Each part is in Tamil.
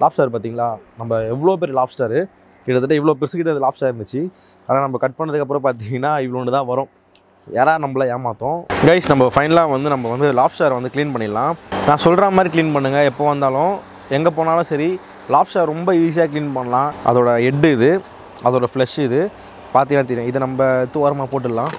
லாப்ஸ்டர் பார்த்தீங்களா, நம்ம எவ்வளோ பெரிய லாப்ஸ்டரு, கிட்டத்தட்ட இவ்வளோ பெருசுக்கிட்ட அது லாப்ஸ்டர் இருந்துச்சு. ஆனால் நம்ம கட் பண்ணதுக்கப்புறம் பார்த்தீங்கன்னா இவ்வளோன்னு தான் வரும். யாரா நம்மளை ஏமாற்றோம். கைஸ், நம்ம ஃபைனலாக வந்து லாப்ஸ்டரை வந்து க்ளீன் பண்ணிடலாம். நான் சொல்கிற மாதிரி க்ளீன் பண்ணுங்கள். எப்போ வந்தாலும் எங்கே போனாலும் சரி, லாப்ஸ்டர் ரொம்ப ஈஸியாக க்ளீன் பண்ணலாம். அதோட ஹெட்டு இது, அதோட ஃப்ளஷ் இது பார்த்தீங்கன்னா தெரியும். இதை நம்ம ஓரமாக போட்டுடலாம்.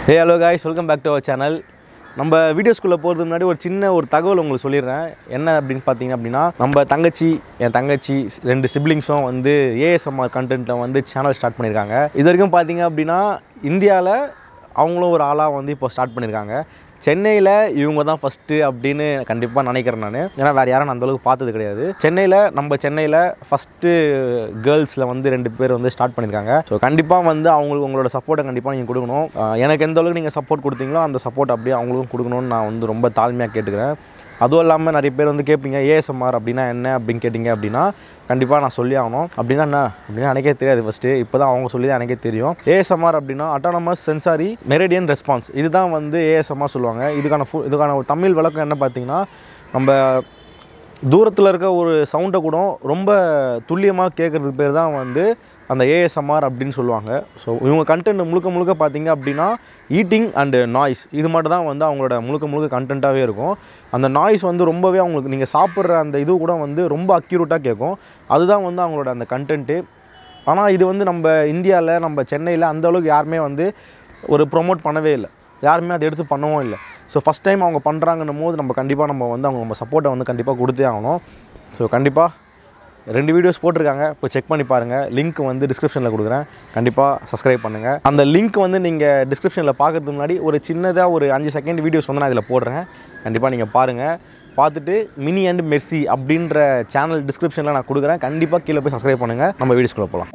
Hello guys, welcome back to our channel. நம்ம வீடியோஸ்குள்ளே போகிறதுக்கு முன்னாடி ஒரு சின்ன தகவல் உங்களுக்கு சொல்லிடுறேன். என்ன அப்படின்னு பார்த்தீங்க அப்படின்னா, என் தங்கச்சி 2 சிப்ளிங்ஸும் வந்து ஏஎஸ்எம்ஆர் கண்டென்ட்டில் வந்து சேனல் ஸ்டார்ட் பண்ணியிருக்காங்க. இது வரைக்கும் பார்த்தீங்க அப்படின்னா இந்தியாவில் அவங்களும் ஒரு ஆளாக வந்து இப்போ ஸ்டார்ட் பண்ணியிருக்காங்க. சென்னையில் இவங்க தான் ஃபஸ்ட்டு அப்படின்னு கண்டிப்பாக நினைக்கிறேன் நான். ஏன்னா வேறு யாரும் நான் அந்தளவுக்கு பார்த்தது கிடையாது. சென்னையில் ஃபஸ்ட்டு கேர்ள்ஸில் வந்து 2 பேர் வந்து ஸ்டார்ட் பண்ணியிருக்காங்க. ஸோ கண்டிப்பாக வந்து அவங்களுக்கு உங்களோட சப்போர்ட்டை கண்டிப்பாக நீங்கள் கொடுக்கணும். எனக்கு எந்த அளவுக்கு நீங்கள் சப்போர்ட் கொடுத்தீங்களோ அந்த சப்போர்ட் அப்படியே அவங்களுக்கும் கொடுக்கணும்னு நான் வந்து ரொம்ப தாழ்மையாக கேட்டுக்கிறேன். அதுவும் இல்லாமல் நிறைய பேர் வந்து கேட்பீங்க, ஏஎஸ்எம்ஆர் அப்படின்னா என்ன அப்படின்னு கேட்டிங்க அப்படின்னா கண்டிப்பாக நான் சொல்லி ஆகணும். அப்படின்னா என்ன அப்படின்னா எனக்கே தெரியாது ஃபஸ்ட்டு. இப்போ தான் அவங்க சொல்லி தான் எனக்கே தெரியும். ஏஎஸ்எம்ஆர் அப்படின்னா அட்டானமஸ் சென்சாரி மெரிடியன் ரெஸ்பான்ஸ், இதுதான் வந்து ஏஎஸ்எம்ஆர் சொல்லுவாங்க. இதுக்கான ஒரு தமிழ் விளக்கம் என்ன பார்த்தீங்கன்னா, நம்ம தூரத்தில் இருக்க ஒரு சவுண்டை கூட ரொம்ப துல்லியமாக கேட்குறதுக்கு பேர் தான் வந்து அந்த ஏஎஸ்எம்ஆர் அப்படின்னு சொல்லுவாங்க. ஸோ இவங்க கண்டென்ட் முழுக்க பார்த்தீங்க அப்படின்னா ஈட்டிங் அண்டு நாய்ஸ், இது மட்டும் தான் வந்து அவங்களோட முழுக்க கண்டென்ட்டாகவே இருக்கும். அந்த நாய்ஸ் வந்து ரொம்பவே அவங்களுக்கு நீங்கள் சாப்பிட்ற அந்த இது கூட வந்து ரொம்ப அக்யூரேட்டாக கேட்கும். அதுதான் வந்து அவங்களோட அந்த கண்டென்ட்டு. ஆனால் இது வந்து நம்ம இந்தியாவில், நம்ம சென்னையில் அந்தளவுக்கு யாருமே வந்து ஒரு ப்ரொமோட் பண்ணவே இல்லை. யாருமே அதை எடுத்து பண்ணவும் இல்லை. ஸோ ஃபஸ்ட் டைம் அவங்க பண்ணுறாங்கன்னும் போது நம்ம கண்டிப்பாக நம்ம சப்போர்ட்டை வந்து கண்டிப்பாக கொடுத்தே ஆகணும். ஸோ கண்டிப்பாக 2 வீடியோஸ் போட்டிருக்காங்க, இப்போ செக் பண்ணி பாருங்கள். லிங்க் வந்து டிஸ்கிரிப்ஷனில் கொடுக்குறேன், கண்டிப்பாக சப்ஸ்கிரைப் பண்ணுங்கள். அந்த லிங்க் வந்து நீங்கள் டிஸ்கிரிப்ஷனில் பார்க்குறதுக்கு முன்னாடி ஒரு சின்னதாக ஒரு 5 செகண்ட் வீடியோஸ் வந்து நான் இதில் போடுறேன். கண்டிப்பாக நீங்கள் பாருங்கள். பார்த்துட்டு மினி அண்ட் மெர்சி அப்படின்ற சேனல் டிஸ்கிரிப்ஷனில் நான் கொடுக்குறேன். கண்டிப்பாக கீழே போய் சப்ஸ்கிரைப் பண்ணுங்கள். நம்ம வீடியோஸ்குள்ளே போகலாம்.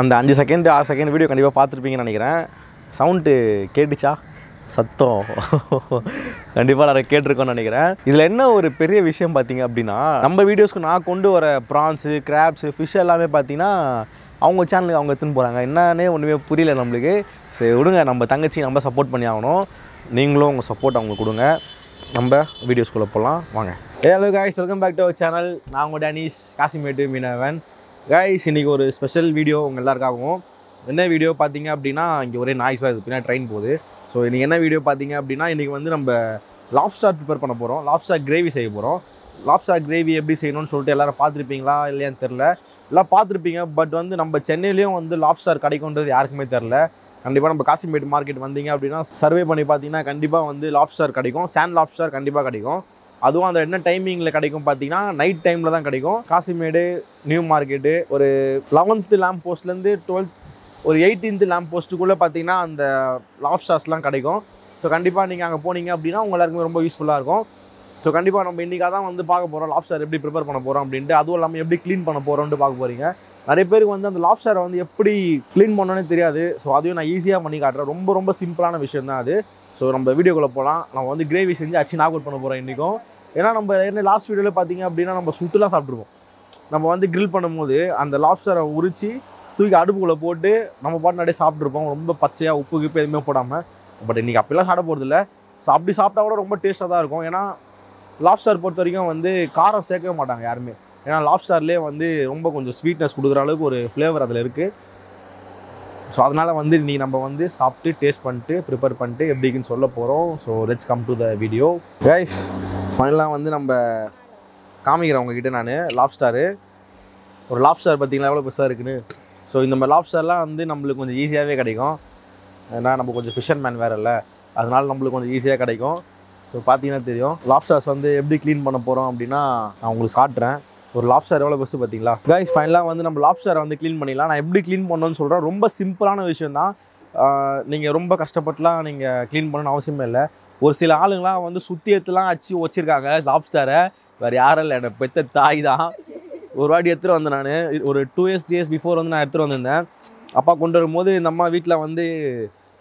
அந்த 5 செகண்ட் 6 செகண்ட் வீடியோ கண்டிப்பாக பார்த்துருப்பீங்கன்னு நினைக்கிறேன். சவுண்டு கேட்டுச்சா? சத்தம் கண்டிப்பாக நிறைய கேட்டிருக்கோன்னு நினைக்கிறேன். இதில் என்ன ஒரு பெரிய விஷயம் பார்த்தீங்க அப்படின்னா, நம்ம வீடியோஸ்க்கு நான் கொண்டு வர ப்ரான்ஸு, கிராப்ஸு, ஃபிஷ் எல்லாமே பார்த்தீங்கன்னா அவங்க சேனலுக்கு அவங்க எடுத்துன்னு போகிறாங்க. என்னன்னே ஒன்றுமே புரியல நம்மளுக்கு. சரி விடுங்க, நம்ம தங்கச்சி நம்ம சப்போர்ட் பண்ணி ஆகணும். நீங்களும் உங்கள் சப்போர்ட் அவங்களுக்கு கொடுங்க. நம்ம வீடியோஸ்குள்ளே போகலாம் வாங்க. Hello guys, welcome back to our channel. நான் உங்கள் டேனிஷ், காசிமேடு மீனவன். காய்ஸ், இன்றைக்கி ஒரு ஸ்பெஷல் வீடியோ உங்கள் எல்லாருக்காகவும். என்ன வீடியோ பார்த்தீங்க அப்படின்னா, இங்கே ஒரே நாய்ஸாக இருக்குது, பின்னாடி ட்ரெயின் போகுது. ஸோ இன்றைக்கி என்ன வீடியோ பார்த்தீங்க அப்படின்னா, இன்றைக்கி வந்து நம்ம லாப்ஸ்டர் ப்ரிப்பேர் பண்ண போகிறோம். லாப்ஸ்டர் கிரேவி செய்ய போகிறோம். லாப்ஸ்டர் கிரேவி எப்படி செய்யணும்னு சொல்லிட்டு எல்லோரும் பார்த்துருப்பீங்களா இல்லையான்னு தெரில. எல்லாம் பார்த்துருப்பீங்க. பட் வந்து நம்ம சென்னையிலையும் வந்து லாப்ஸ்டர் கிடைக்குன்றது யாருக்குமே தெரில. கண்டிப்பாக நம்ம காசிமேடு மார்க்கெட் வந்தீங்க அப்படின்னா சர்வே பண்ணி பார்த்தீங்கன்னா கண்டிப்பாக வந்து லாப்ஸ்டர் கிடைக்கும். சாண்ட் லாப்ஸ்டர் கண்டிப்பாக கிடைக்கும். அதுவும் அந்த என்ன டைமிங்கில் கிடைக்கும் பார்த்தீங்கன்னா நைட் டைமில் தான் கிடைக்கும். காசிமேடு நியூ மார்க்கெட்டு ஒரு 11th லேம்ப் போஸ்ட்லேருந்து 12th ஒரு 18th லேம்ப் போஸ்ட்டுக்குள்ளே பார்த்தீங்கன்னா அந்த லாப்ஸ்டர்ஸ்லாம் கிடைக்கும். ஸோ கண்டிப்பாக நீங்கள் அங்கே போனீங்க அப்படின்னா உங்கள் எல்லாருக்குமே ரொம்ப யூஸ்ஃபுல்லாக இருக்கும். ஸோ கண்டிப்பாக நம்ம இன்றைக்காக தான் வந்து பார்க்க போகிறோம் லாப்ஸ்டர் எப்படி ப்ரிப்பேர் பண்ண போகிறோம் அப்படின்ட்டு. அதுவும் இல்லாமல் எப்படி க்ளீன் பண்ண போகிறோன்ட்டு பார்க்க போகிறீங்க. நிறைய பேருக்கு வந்து அந்த லாப்ஸ்டரை வந்து எப்படி க்ளீன் பண்ணணும்னே தெரியாது. ஸோ அதையும் நான் ஈஸியாக பண்ணி காட்டுறேன். ரொம்ப சிம்பிளான விஷயம் தான் அது. ஸோ நம்ம வீடியோக்குள்ளே போகலாம். நம்ம வந்து கிரேவி செஞ்சு நாக் அவுட் பண்ண போகிறோம் இன்றைக்கும். ஏன்னா நம்ம என்ன லாஸ்ட் வீடியோவில் பார்த்தீங்க அப்படின்னா நம்ம சுட்டுலாம் சாப்பிட்ருக்கோம். நம்ம வந்து க்ரில் பண்ணும்போது அந்த லாப்ஸ்டரை உரித்து தூக்கி அடுப்புக்குள்ளே போட்டு நம்ம பாட்டு நிறைய சாப்பிட்ருப்போம், ரொம்ப பச்சையாக உப்பு கிப்பு எதுவுமே போடாமல். பட் இன்றைக்கி அப்படிலாம் சாப்பிட போகிறது இல்லை. ஸோ அப்படி சாப்பிட்டா கூட ரொம்ப டேஸ்ட்டாக தான் இருக்கும். ஏன்னா லாப்ஸ்டர் பொறுத்த வரைக்கும் வந்து காரம் சேர்க்கவே மாட்டாங்க யாருமே. ஏன்னா லாப்ஸ்டர்லேயே வந்து ரொம்ப கொஞ்சம் ஸ்வீட்னஸ் கொடுக்குற அளவுக்கு ஒரு ஃப்ளேவர் அதில் இருக்குது. ஸோ அதனால் வந்து இன்றைக்கி நம்ம வந்து சாப்பிட்டு டேஸ்ட் பண்ணிட்டு ப்ரிப்பேர் பண்ணிட்டு எப்படின்னு சொல்ல போகிறோம். So let's come to the video. Guys, ஃபைனலாக வந்து நம்ம காமிக்கிறேன் உங்ககிட்ட நான் ஒரு லாப்ஸ்டர் பார்த்தீங்களா எவ்வளோ பெருசாக இருக்குன்னு. ஸோ இந்த மாதிரி லாப்ஸ்டர்லாம் வந்து நம்மளுக்கு கொஞ்சம் ஈஸியாகவே கிடைக்கும். ஏன்னா நம்ம கொஞ்சம் ஃபிஷர்மேன் வேறு இல்லை, அதனால் நம்மளுக்கு கொஞ்சம் ஈஸியாக கிடைக்கும். ஸோ பார்த்தீங்கன்னா தெரியும் லாப்ஸ்டர்ஸ் வந்து எப்படி க்ளீன் பண்ண போகிறோம் அப்படின்னா நான் உங்களுக்கு காட்டுறேன். ஒரு லாப்ஸ்டர் எவ்வளோ பெருசு பார்த்தீங்களா. கைஸ், ஃபைனலாக வந்து நம்ம லாப்ஸ்டரை வந்து க்ளீன் பண்ணிடலாம். நான் எப்படி க்ளீன் பண்ணணும்னு சொல்கிறேன். ரொம்ப சிம்பிளான விஷயம் தான். நீங்கள் ரொம்ப கஷ்டப்பட்டுலாம் நீங்கள் க்ளீன் பண்ணணும்னு அவசியமே இல்லை. ஒரு சில ஆளுங்களாம் வந்து சுற்றி எடுத்துலாம் அச்சு வச்சுருக்காங்க லாப்ஸ்டரை. வேறு யாரும் இல்லை, என்னை பெற்ற தாய் தான். ஒரு வாட்டி எடுத்துகிட்டு வந்தேன் நான். ஒரு 2 years 3 years பிஃபோர் வந்து நான் எடுத்துகிட்டு வந்திருந்தேன். அப்பா கொண்டு வரும்போது இந்த அம்மா வீட்டில் வந்து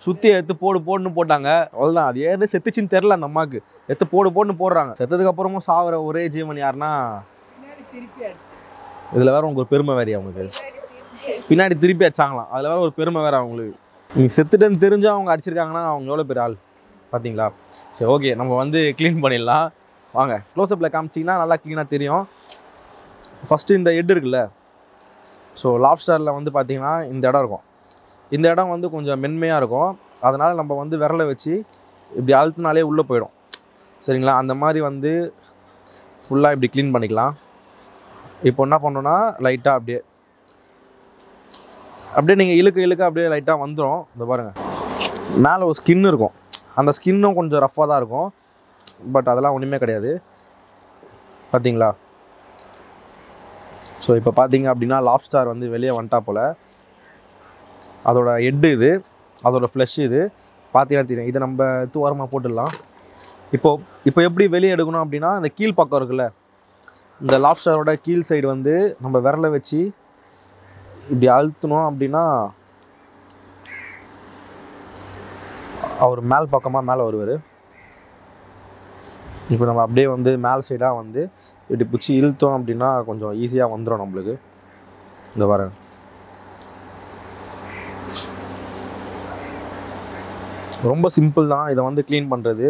சுற்றி எடுத்து போடுன்னு போட்டாங்க. அவ்வளோதான். அது ஏன்னு செத்துச்சின்னு தெரில அந்த அம்மாவுக்கு. எடுத்து போடுன்னு போடுறாங்க. செத்ததுக்கப்புறமும் சாகிற ஒரே ஜீவன் யாருன்னா, இதில் வேறு உங்களுக்கு ஒரு பெருமை வேறு அவங்களுக்கு. பின்னாடி திருப்பி அடிச்சாங்களாம். அதில் வேறு ஒரு பெருமை வேறு அவங்களுக்கு. நீங்கள் செத்துட்டுன்னு தெரிஞ்சால் அவங்க அடிச்சிருக்காங்கன்னா அவங்க எவ்வளோ பெரிய ஆள் பார்த்தீங்களா? சரி, ஓகே, நம்ம வந்து க்ளீன் பண்ணிடலாம். வாங்க, க்ளோஸ்அப்பில் காமிச்சிங்கன்னா நல்லா க்ளீனாக தெரியும். ஃபஸ்ட்டு இந்த ஹெட் இருக்குல்ல, ஸோ லாப்ஸ்டரில் வந்து பார்த்திங்கன்னா இந்த இடம் இருக்கும். இந்த இடம் வந்து கொஞ்சம் மென்மையாக இருக்கும். அதனால் நம்ம வந்து விரலை வச்சு இப்படி அழுத்தினாலே உள்ளே போயிடும். சரிங்களா? அந்த மாதிரி வந்து ஃபுல்லாக இப்படி க்ளீன் பண்ணிக்கலாம். இப்போ என்ன பண்ணோன்னா லைட்டாக அப்படியே நீங்கள் இழுக்க அப்படியே லைட்டாக வந்துடும். இந்த பாருங்கள், மேலே ஒரு ஸ்கின் இருக்கும். அந்த ஸ்கின்னும் கொஞ்சம் ரஃப்பாக தான் இருக்கும். பட் அதெல்லாம் ஒன்றுமே கிடையாது. பார்த்தீங்களா? ஸோ இப்போ பார்த்தீங்க அப்படின்னா லாப்ஸ்டார் வந்து வெளியே வந்துட்டா போல். அதோட ஹெட்டு இது, அதோட ஃப்ளஷ் இது. பார்த்தீங்கன்னா தெரியும். இதை நம்ம ஓரமாக போட்டுடலாம். இப்போ எப்படி வெளியே எடுக்கணும் அப்படின்னா, இந்த கீழ் பக்கம் இருக்குல்ல, இந்த லாப்ஸ்டரோட கீழ் சைடு வந்து நம்ம விரலை வச்சு இப்படி அழுத்தணும் அப்படின்னா அவர் மேல் பக்கமாக மேலே வருவார். இப்போ நம்ம அப்படியே வந்து மேல் சைடாக வந்து இப்படி பிடிச்சி இழுத்தோம் அப்படின்னா கொஞ்சம் ஈஸியாக வந்துடும் நம்மளுக்கு. இந்த வரேன். ரொம்ப சிம்பிள் தான். இதை வந்து க்ளீன் பண்ணுறது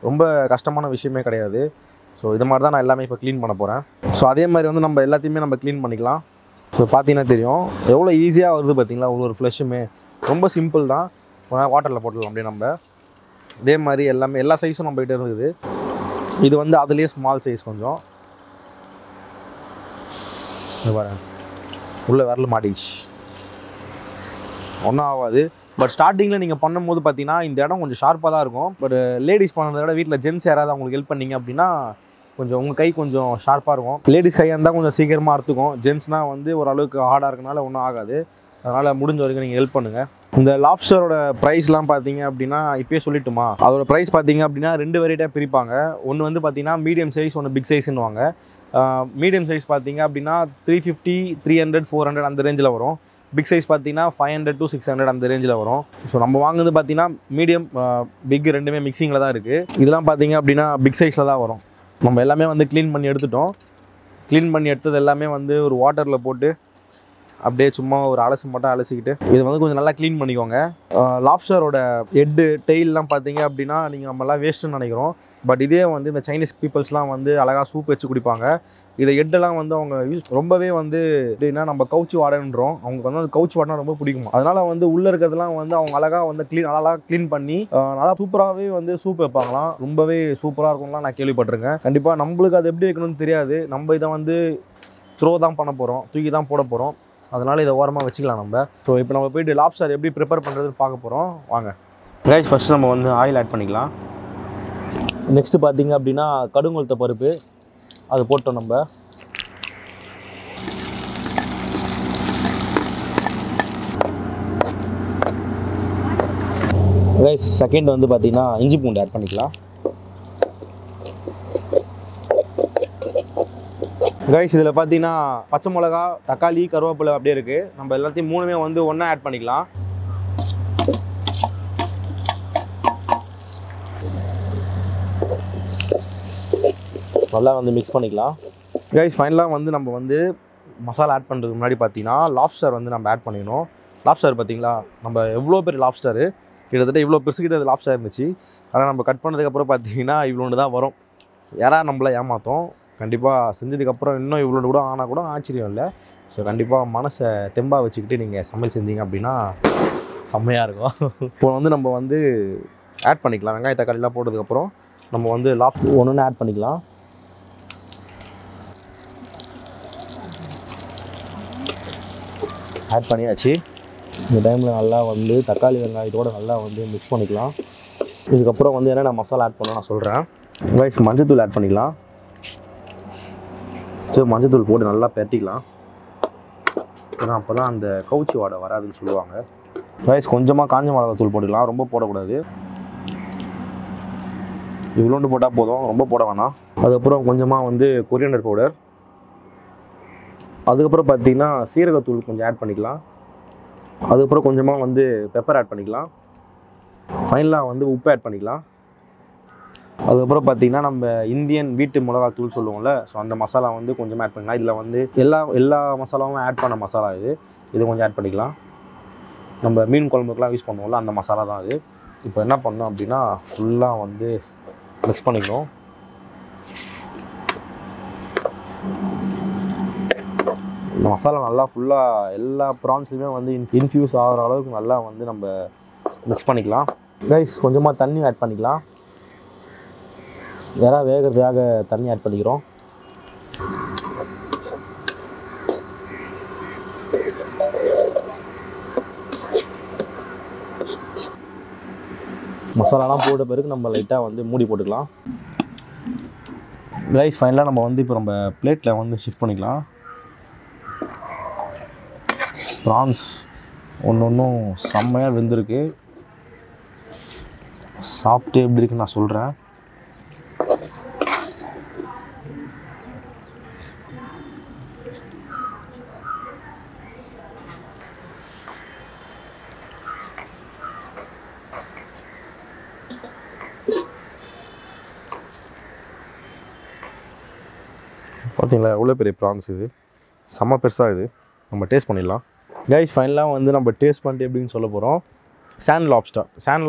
ரொம்ப கஷ்டமான விஷயமே கிடையாது. ஸோ இது மாதிரி தான் நான் எல்லாமே இப்போ க்ளீன் பண்ண போகிறேன். ஸோ அதே மாதிரி வந்து நம்ம எல்லாத்தையுமே நம்ம க்ளீன் பண்ணிக்கலாம். ஸோ பார்த்தீங்கன்னா தெரியும் எவ்வளோ ஈஸியாக வருது பார்த்தீங்களா? ஒரு ஃப்ளஷுமே ரொம்ப சிம்பிள் தான். வாட்டரில் போட்டுடலாம் அப்படியே நம்ம. இதே மாதிரி எல்லா சைஸும் நம்மகிட்ட இருக்குது. இது வந்து அதுலேயே ஸ்மால் சைஸ் கொஞ்சம். இது பாருங்க, உள்ளே விரல் மாட்டிச்சு, ஒன்றும் ஆகாது. பட் ஸ்டார்டிங்கில் நீங்கள் பண்ணும்போது பார்த்தீங்கன்னா இந்த இடம் கொஞ்சம் ஷார்ப்பாக தான் இருக்கும். பட் லேடிஸ் பண்ணுறத விட வீட்டில் ஜென்ஸ் யாராவது அவங்களுக்கு ஹெல்ப் பண்ணிங்க அப்படின்னா கொஞ்சம் உங்கள் கை கொஞ்சம் ஷார்ப்பாக இருக்கும். லேடிஸ் கையாக இருந்தால் கொஞ்சம் சீக்கிரமாக அறுத்துக்கும். ஜென்ஸ்னால் வந்து ஓரளவுக்கு ஹார்டாக இருக்கனால ஒன்றும் ஆகாது. அதனால் முடிஞ்ச வரைக்கும் நீங்கள் ஹெல்ப் பண்ணுங்கள். இந்த லாப்ஸ்டரோட ப்ரைஸ்லாம் பார்த்தீங்க அப்படின்னா இப்போயே சொல்லிட்டுமா? அதோட ப்ரைஸ் பார்த்தீங்க அப்படின்னா 2 வெரைட்டியாக பிரிப்பாங்க. ஒன்று வந்து பார்த்தீங்கன்னா மீடியம் சைஸ், ஒன்று பிக் சைஸ்ன்னுவாங்க. மீடியம் சைஸ் பார்த்தீங்க அப்படின்னா 350, 300, 400 அந்த ரேஞ்சில் வரும். பிக் சைஸ் பார்த்தீங்கன்னா 500 to 600 அந்த ரேஞ்சில் வரும். ஸோ நம்ம வாங்குறது பார்த்தீங்கன்னா மீடியம், பிக் ரெண்டுமே மிக்சிங்கில் தான் இருக்குது. இதெல்லாம் பார்த்தீங்க அப்படின்னா பிக் சைஸில் தான் வரும். நம்ம எல்லாமே வந்து க்ளீன் பண்ணி எடுத்துட்டோம். க்ளீன் பண்ணி எடுத்தது எல்லாமே வந்து ஒரு வாட்டரில் போட்டு அப்படியே சும்மா ஒரு மட்டும் அலசிக்கிட்டு இதை வந்து கொஞ்சம் நல்லா க்ளீன் பண்ணிக்கோங்க. லாப்ஸ்டரோட ஹெட்டு டெயிலெலாம் பார்த்தீங்க அப்படின்னா நீங்கள் நம்மளாம் வேஸ்ட்டுன்னு நினைக்கிறோம். பட் இதே வந்து இந்த சைனீஸ் பீப்புள்ஸ்லாம் வந்து அழகாக சூப் வச்சு குடிப்பாங்க. இதை ஹெட்டெல்லாம் வந்து அவங்க ரொம்பவே வந்து எப்படின்னா நம்ம கவுச்சி வாடன்றோம். அவங்களுக்கு வந்து அந்த கவுச்சி வாடனா ரொம்ப பிடிக்கும். அதனால் வந்து உள்ளே இருக்கிறதுலாம் வந்து அவங்க அழகாக வந்து நல்லா க்ளீன் பண்ணி நல்லா சூப்பராகவே வந்து சூப் வைப்பாங்களாம். ரொம்பவே சூப்பராக இருக்கும்லாம் நான் கேள்விப்பட்டிருக்கேன். கண்டிப்பாக நம்மளுக்கு அது எப்படி வைக்கணும்னு தெரியாது. நம்ம இதை வந்து த்ரோ தான் பண்ண போகிறோம், தூக்கி தான் போட போகிறோம். அதனால் இதை ஓரமாக வச்சுக்கலாம் நம்ம. ஸோ இப்போ நம்ம போய்ட்டு லாப்ஸ்டர் எப்படி ப்ரிப்பேர் பண்ணுறதுன்னு பார்க்க போகிறோம். வாங்க கைஸ், ஃபஸ்ட்டு நம்ம வந்து ஆயில் ஆட் பண்ணிக்கலாம். நெக்ஸ்ட்டு பார்த்தீங்க அப்படின்னா கடுங்குளுத்த பருப்பு அது போட்டோம் நம்ம. கைஸ் செகண்ட் வந்து பார்த்தீங்கன்னா இஞ்சி பூண்டு ஆட் பண்ணிக்கலாம். கைஸ் இதில் பார்த்தீங்கன்னா பச்சை மிளகா, தக்காளி, கருவேப்பிலை அப்படியே இருக்குது. நம்ம எல்லாத்தையும் மூணுமே வந்து ஒன்றா ஆட் பண்ணிக்கலாம். நல்லா வந்து மிக்ஸ் பண்ணிக்கலாம். கைஸ் ஃபைனலாக வந்து நம்ம வந்து மசாலா ஆட் பண்ணுறதுக்கு முன்னாடி பார்த்தீங்கன்னா லாப்ஸ்டர் வந்து நம்ம ஆட் பண்ணிக்கணும். லாப்ஸ்டர் பார்த்தீங்களா, நம்ம எவ்வளோ பெரிய லாப்ஸ்டரு, கிட்டத்தட்ட இவ்வளோ பெருசுக்கிட்ட லாப்ஸ்டர் இருந்துச்சு. ஆனால் நம்ம கட் பண்ணதுக்கப்புறம் பார்த்தீங்கன்னா இவ்வளோண்டு தான் வரும். யாராவது நம்மளை ஏமாற்றோம். கண்டிப்பாக செஞ்சதுக்கப்புறம் இன்னும் இவ்வளோ கூட ஆனால் கூட ஆச்சரியம் இல்லை. ஸோ கண்டிப்பாக மனசை தெம்பாக வச்சுக்கிட்டு நீங்கள் சமையல் செஞ்சீங்க அப்படின்னா செம்மையாக இருக்கும். இப்போ வந்து நம்ம வந்து ஆட் பண்ணிக்கலாம். வெங்காய தக்காளிலாம் போட்டதுக்கப்புறம் நம்ம வந்து லாப்ஸ்டர் ஒன்று ஆட் பண்ணிக்கலாம். ஆட் பண்ணியாச்சு. இந்த டைமில் நல்லா வந்து தக்காளி வெங்காயத்தோடு நல்லா வந்து மிக்ஸ் பண்ணிக்கலாம். இதுக்கப்புறம் வந்து என்னென்ன மசாலா ஆட் பண்ண நான் சொல்கிறேன். கைஸ் மஞ்சத்தூள் ஆட் பண்ணிக்கலாம். ஸோ மஞ்சத்தூள் போட்டு நல்லா பெரட்டிக்கலாம். ஏன்னா அப்போ தான் அந்த கவுச்சி வாடை வராதுன்னு சொல்லுவாங்க. கைஸ் கொஞ்சமாக காஞ்ச மிளகாய் தூள் போட்டுக்கலாம், ரொம்ப போடக்கூடாது. இவ்வளோண்டு போட்டால் போதும், ரொம்ப போட வேணாம். அதுக்கப்புறம் கொஞ்சமாக வந்து கொரியண்டர் பவுடர், அதுக்கப்புறம் பார்த்தீங்கன்னா சீரகத்தூள் கொஞ்சம் ஆட் பண்ணிக்கலாம். அதுக்கப்புறம் கொஞ்சமாக வந்து பெப்பர் ஆட் பண்ணிக்கலாம். ஃபைனலாக வந்து உப்பு ஆட் பண்ணிக்கலாம். அதுக்கப்புறம் பார்த்திங்கன்னா நம்ம இந்தியன் வீட்டு மிளகாத்தூள் சொல்லுவோம்ல, ஸோ அந்த மசாலா வந்து கொஞ்சமாக ஆட் பண்ணிக்கலாம். இதில் வந்து எல்லா மசாலாவும் ஆட் பண்ண மசாலா இது கொஞ்சம் ஆட் பண்ணிக்கலாம். நம்ம மீன் குழம்புக்கெலாம் யூஸ் பண்ணுவோம்ல அந்த மசாலா தான் அது. இப்போ என்ன பண்ணோம் அப்படின்னா ஃபுல்லாக வந்து மிக்ஸ் பண்ணிக்கணும். இந்த மசாலா நல்லா ஃபுல்லாக எல்லா ப்ரான்ஸ்லையுமே வந்து இன்ஃப்யூஸ் ஆகிற அளவுக்கு நல்லா வந்து நம்ம மிக்ஸ் பண்ணிக்கலாம். கைஸ் கொஞ்சமாக தண்ணி ஆட் பண்ணிக்கலாம். இறா வேகிறதுக்காக தண்ணி ஆட் பண்ணிக்கிறோம். மசாலாலாம் போட்ட பிறகு நம்ம லைட்டாக வந்து மூடி போட்டுக்கலாம். ரைஸ் ஃபைனலாக நம்ம வந்து இப்போ நம்ம பிளேட்டில் வந்து ஷிஃப்ட் பண்ணிக்கலாம். ப்ரான்ஸ் ஒன்றும் செம்மையாக வெந்திருக்கு. சாப்பிட்டு எப்படி இருக்குன்னு நான் சொல்கிறேன். பார்த்தீங்களா எவ்வளோ பெரிய ப்ரான்ஸ் இது, செம்ம பெருசாக இது. நம்ம டேஸ்ட் பண்ணிடலாம். கைஸ் ஃபைனலாக வந்து நம்ம டேஸ்ட் பண்ணிட்டு எப்படின்னு சொல்ல போகிறோம். சாண்ட்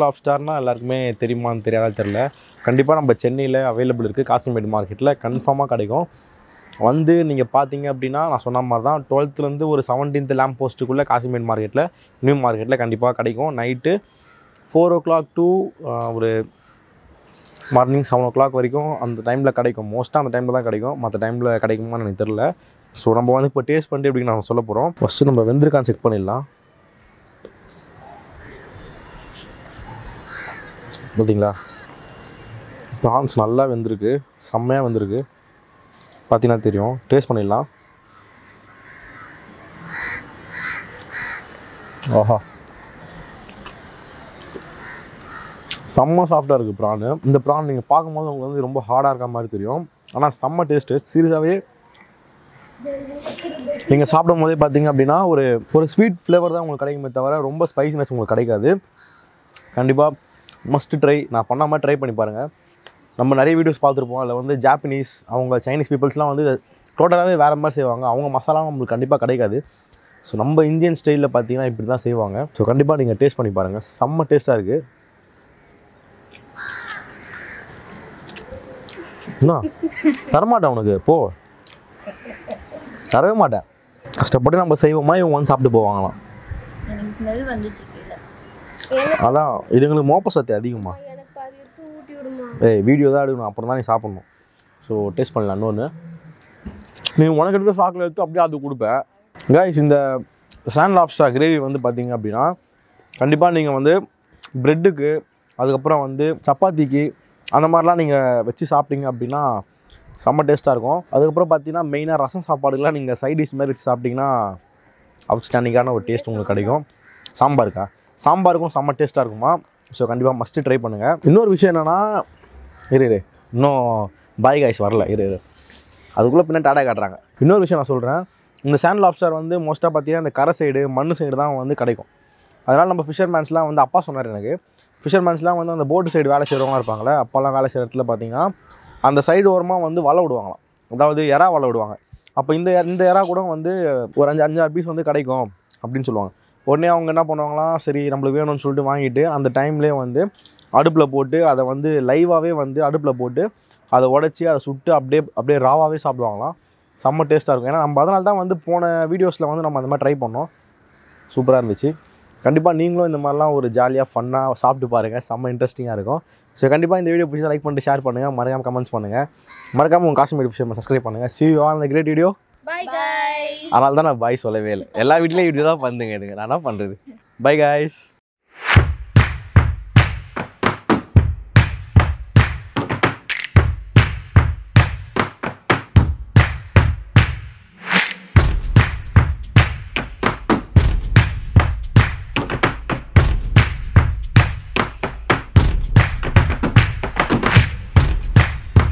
லாப்ஸ்டர்னால் எல்லாருக்குமே தெரியுமான்னு தெரியாத தெரில. கண்டிப்பாக நம்ம சென்னையில் அவைலபிள் இருக்குது. காசிமேடு மார்க்கெட்டில் கன்ஃபார்மாக கிடைக்கும். வந்து நீங்கள் பார்த்தீங்க அப்படின்னா நான் சொன்ன மாதிரி தான் 12th ஒரு 17th லேம்ப் போஸ்ட்டுக்குள்ளே காசிமேடு மார்க்கெட்டில் நியூ மார்க்கெட்டில் கண்டிப்பாக கிடைக்கும். நைட்டு 4 o'clock to ஒரு மார்னிங் 7 o'clock வரைக்கும் அந்த டைமில் கிடைக்கும். மோஸ்ட்டாக அந்த டைமில் தான் கிடைக்கும். மற்ற டைமில் கிடைக்குமான்னு எனக்கு தெரில. ஸோ நம்ம வந்து இப்போ டேஸ்ட் பண்ணிட்டு எப்படின்னு நான் சொல்ல போகிறோம். ஃபஸ்ட்டு நம்ம வெந்திருக்கான்னு செக் பண்ணிடலாம். பார்த்தீங்களா ப்ரான்ஸ் நல்லா வெந்திருக்கு, செம்மையாக வெந்திருக்கு. பார்த்தீங்கன்னா தெரியும். டேஸ்ட் பண்ணிடலாம். ஆஹா, செம்ம சாஃப்டாக இருக்குது ப்ரானு. இந்த ப்ரான் நீங்கள் பார்க்கும்போது உங்களுக்கு வந்து ரொம்ப ஹார்டாக இருக்க மாதிரி தெரியும். ஆனால் செம்ம டேஸ்ட்டு. சீரியஸாகவே நீங்கள் சாப்பிடும் போதே பார்த்தீங்க அப்படின்னா ஒரு ஸ்வீட் ஃப்ளேவர் தான் உங்களுக்கு கிடைக்குமே தவிர ரொம்ப ஸ்பைசினஸ் உங்களுக்கு கிடைக்காது. கண்டிப்பாக மஸ்ட் ட்ரை. நான் பண்ண மாதிரி ட்ரை பண்ணி பாருங்கள். நம்ம நிறைய வீடியோஸ் பார்த்துருப்போம். அதில் வந்து ஜாப்பனீஸ் அவங்க சைனீஸ் பீப்புள்ஸ்லாம் வந்து டோட்டலாகவே வேறு மாதிரி செய்வாங்க. அவங்க மசாலாவும் நம்மளுக்கு கண்டிப்பாக கிடைக்காது. ஸோ நம்ம இந்தியன் ஸ்டைலில் பார்த்தீங்கன்னா இப்படி தான் செய்வாங்க. ஸோ கண்டிப்பாக நீங்கள் டேஸ்ட் பண்ணி பாருங்கள். செம்ம டேஸ்ட்டாக இருக்குது. என்ன தரமாட்டேன் உனக்கு, போ, தரவே மாட்டேன். கஷ்டப்பட்டு நம்ம செய்வோமா இவங்க வந்து சாப்பிட்டு போவாங்களாம். அதான் இதுங்களுக்கு மோப்ப சத்து அதிகமாக. வீடியோ தான் எடுக்கணும், அப்புறம் தான் நீ சாப்பிட்ணும். ஸோ டேஸ்ட் பண்ணலாம். இன்னொன்று நீ உனக்கு எடுத்து சாக்கில் எடுத்து அப்படியே அது கொடுப்பேன். கைஸ் இந்த சாண்ட் லாப்ஸ்டர் கிரேவி வந்து பார்த்தீங்க அப்படின்னா கண்டிப்பாக நீங்கள் வந்து ப்ரெட்டுக்கு அதுக்கப்புறம் வந்து சப்பாத்திக்கு அந்த மாதிரிலாம் நீங்கள் வச்சு சாப்பிட்டீங்க அப்படின்னா செம்ம டேஸ்ட்டாக இருக்கும். அதுக்கப்புறம் பார்த்தீங்கன்னா மெயினாக ரசம் சாப்பாடுக்கெலாம் நீங்கள் சைட் டிஷ் மாதிரி வச்சு சாப்பிட்டிங்கன்னா அவுட்ஸ்டாண்டிங்கான ஒரு டேஸ்ட் உங்களுக்கு கிடைக்கும். சாம்பாருக்கும் செம்ம டேஸ்ட்டாக இருக்குமா. ஸோ கண்டிப்பாக மஸ்ட்டு ட்ரை பண்ணுங்கள். இன்னொரு விஷயம் என்னென்னா இன்னும் பாய் காய்ஸ் வரல, அதுக்குள்ளே பின்னாடி டாடா காட்டுறாங்க. இன்னொரு விஷயம் நான் சொல்கிறேன். இந்த சாண்ட் லாப்ஸ்டர் வந்து மோஸ்ட்டாக பார்த்தீங்கன்னா இந்த கரை சைடு மண் சைடு தான் வந்து கிடைக்கும். அதனால் நம்ம ஃபிஷர்மேன்ஸ்லாம் வந்து அப்பா சொன்னார் எனக்கு, ஃபிஷர்மேன்ஸ்லாம் வந்து அந்த போட்டு சைடு வேலை செய்கிறவங்க இருப்பாங்களே, அப்போல்லாம் வேலை செய்கிற இடத்துல பார்த்தீங்கன்னா அந்த சைடு ஓரமாக வந்து வலை விடுவாங்களாம். அதாவது எறா வலை விடுவாங்க. அப்போ இந்த எறா கூட வந்து ஒரு 5-6 பீஸ் வந்து கிடைக்கும் அப்படின்னு சொல்லுவாங்க. உடனே அவங்க என்ன பண்ணுவாங்களாம், சரி நம்மளுக்கு வேணும்னு சொல்லிட்டு வாங்கிட்டு அந்த டைம்லேயே வந்து அடுப்பில் போட்டு அதை வந்து லைவாகவே வந்து அடுப்பில் போட்டு அதை உடச்சி அதை சுட்டு அப்படியே ராவாகவே சாப்பிடுவாங்களாம். செம்ம டேஸ்ட்டாக இருக்கும். ஏன்னா நம்ம அதனால தான் வந்து போன வீடியோஸில் வந்து நம்ம அந்த மாதிரி ட்ரை பண்ணோம். சூப்பராக இருந்துச்சு. கண்டிப்பாக நீங்களும் இந்த மாதிரிலாம் ஒரு ஜாலியாக ஃபன்னாக சாப்பிட்டு பாருங்கள். செம்ம இன்ட்ரெஸ்டிங்காக இருக்கும். ஸோ கண்டிப்பாக இந்த வீடியோ பிடிச்சா லைக் பண்ணிட்டு ஷேர் பண்ணுங்கள். மறக்காமல் கமெண்ட்ஸ் பண்ணுங்கள். மறக்காமல் உங்கள் காசிமேடு ஃபிஷர்மேன் சப்ஸ்கிரைப் பண்ணுங்கள். See you all in the great video. Bye guys. அதனால தான் நான் பாய் சொல்லவே இல்லை. எல்லா வீட்லேயும் இப்படி தான் பண்ணுங்க. நான் என்ன பண்ணுறது. Bye guys.